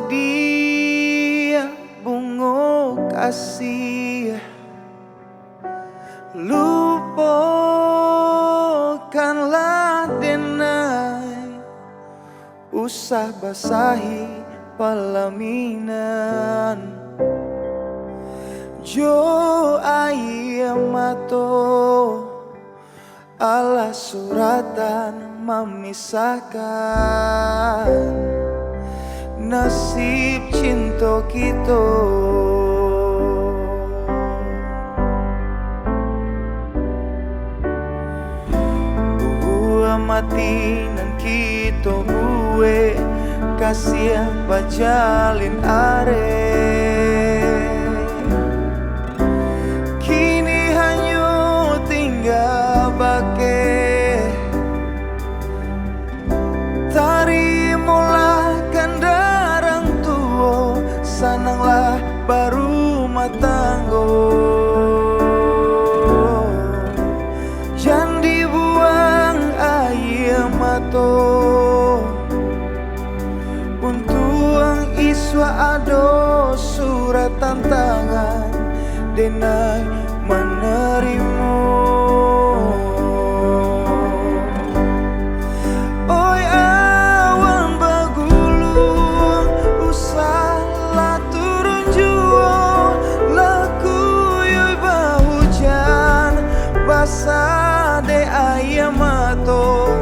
dia bungo kasih, lupakanlah denai, usah basahi pelaminan. Jo ayamato ala suratan memisahkan nasib cinta kita. Buah mati nan kita buwe kasih pajalin are. Kini hanya tinggal bake, tarimulah kendaraan tua, sananglah baru matanggo. Jangan dibuang air mata, untuang iswa ado surat tantangan denai menerima. Oi awan bagulung usahlah turun jua, laku yoi bahujan basah de ayam mato.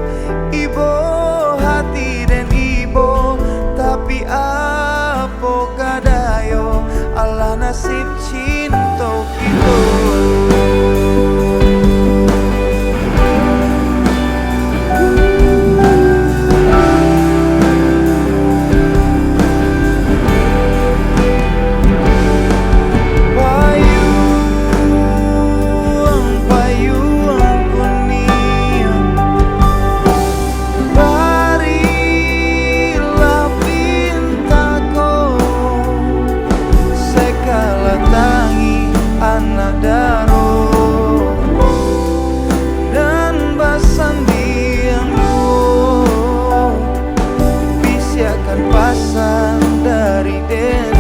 Ibo hati dan ibo, tapi apa kadayo ala nasib cinta kita. Payung kuning, barilah pintaku, segala tangi anak daro dan basandi yang dua, bisiakan pasang dari den.